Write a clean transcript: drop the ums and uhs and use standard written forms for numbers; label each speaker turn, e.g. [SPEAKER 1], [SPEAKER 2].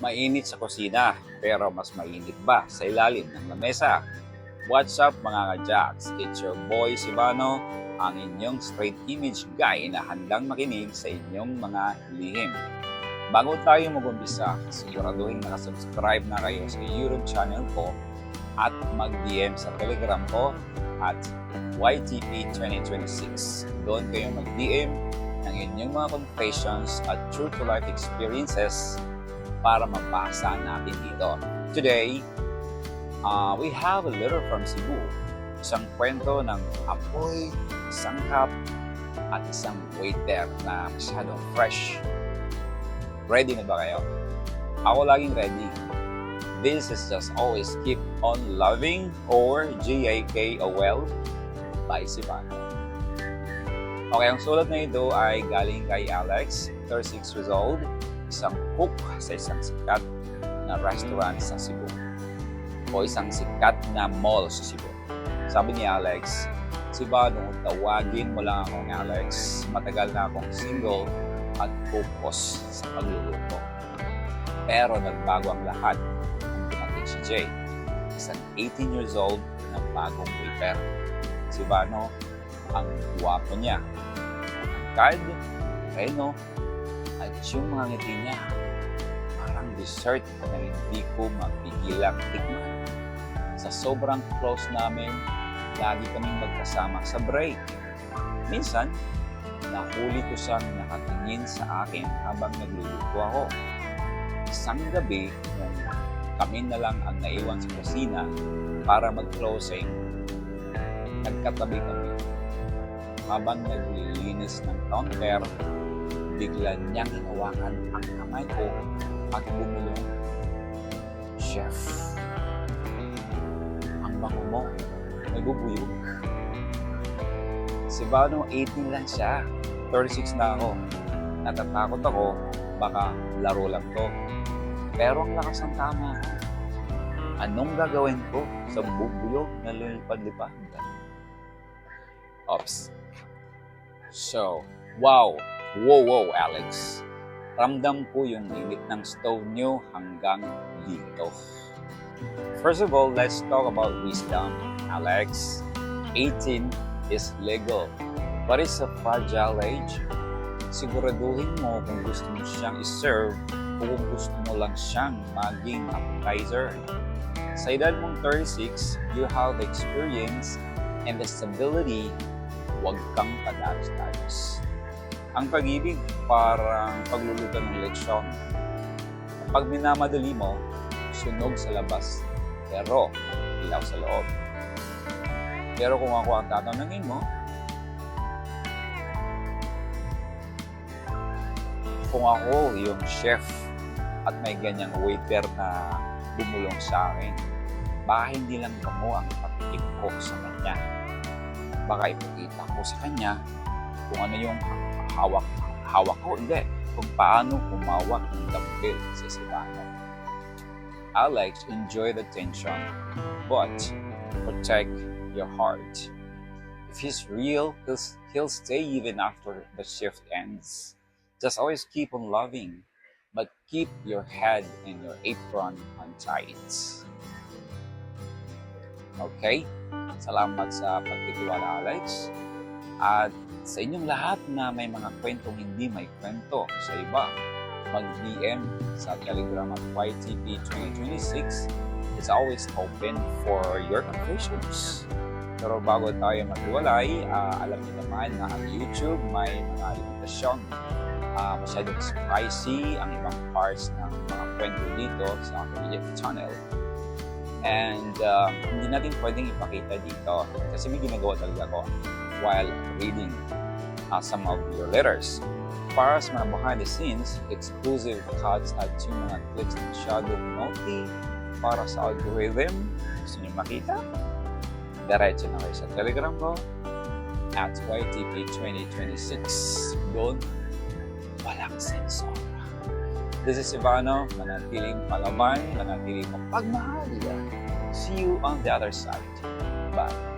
[SPEAKER 1] Mainit sa kusina, pero mas mainit ba sa ilalim ng lamesa? What's up mga ka-Jacks? It's your boy Sivano, ang inyong straight image guy na handang makinig sa inyong mga lihim. Bago tayo mag-umpisa, siguraduhin nakasubscribe na kayo sa YouTube channel ko at mag-DM sa Telegram ko at YTP2026. Doon kayo mag-DM ng inyong mga confessions at true-to-life experiences para mabasa natin dito. Today, we have a letter from Cebu. Isang kwento ng apoy, sangkap, at isang waiter na masyadong fresh. Ready na ba kayo? Ako laging ready. This is Just Always Keep On Loving or GAKOL by Sivano. Okay, ang sulat na ito ay galing kay Alex, 36 years old, isang cook sa isang sikat na restaurant sa Cebu o isang sikat na mall sa Cebu. Sabi ni Alex, Sivano, tawagin mo lang akong Alex. Matagal na akong single at focus sa pagluluto. Pero nagbago ang lahat nung dumating si Jay, isang 18 years old na bagong waiter. Sivano, ang guwapo niya, angkad, reno, at yung mga ngiti niya, parang dessert na hindi ko mapigilang tikman. Sa sobrang close namin, lagi kaming magkasama sa break. Minsan, nahuli ko siyang nakatingin sa akin habang nagluluto ako. Isang gabi, nung kami na lang ang naiwan sa kusina para mag-closing, nagkatabi kami. Habang naglilinis ng counter, bigla niyang hinawakan ang kamay ko at bumulong, Chef, ang bango mo, nagbubuyog. Sivano, 18 lang siya. 36 na ako. Natatakot ako, baka laro lang to. Pero ang lakas ng tama ko. Anong gagawin ko sa bubuyog na lilipad-lipad? Ops. So, wow, Alex. Ramdam ko yung init ng stove nyo hanggang dito. First of all, let's talk about wisdom. Alex, 18 is legal, but it's a fragile age. Siguraduhin mo kung gusto mo siyang iserve o kung gusto mo lang siyang maging appetizer. Sa edad mong 36, you have the experience and the stability. Huwag kang padalos-dalos. Ang pag-ibig parang pagluluto ng lechon. Kapag minamadali mo, sunog sa labas, pero ilaw sa loob. Pero kung ako ang tatanungin mo, kung ako yung chef at may ganyang waiter na bumulong sa akin, baka hindi lang mo ang patikim ko sa kanya. Baka ipakita ko sa kanya kung ano yung hawak ko, hindi, kung paano humawak ng dumbbell sa Sivano. Alex, enjoy the tension, but protect your heart. If he's real, he'll stay even after the shift ends. Just always keep on loving, but keep your head and your apron on tight. Okay? Salamat sa pagtitiwala, Alex. At sa inyong lahat na may mga kwentong hindi may kwento sa iba, mag-DM sa Telegram at YTP2026. It's always open for your confessions. Pero bago tayo maghiwalay, alam niyo naman na ang YouTube may mga limitasyon. Masyadong spicy ang ibang parts ng mga kwento dito sa aking YouTube channel. And hindi natin pwedeng ipakita dito kasi may ginagawa talaga ako while reading some of your letters. Para sa mga behind the scenes, exclusive cuts at yung mga clips na masyadong naughty para sa algorithm, gusto nyo makita? Diretso na kayo sa Telegram ko at YTP2026. Doon, walang sensor. This is Sivano, manatiling palaban, manatiling mapagmahal. See you on the other side. Bye.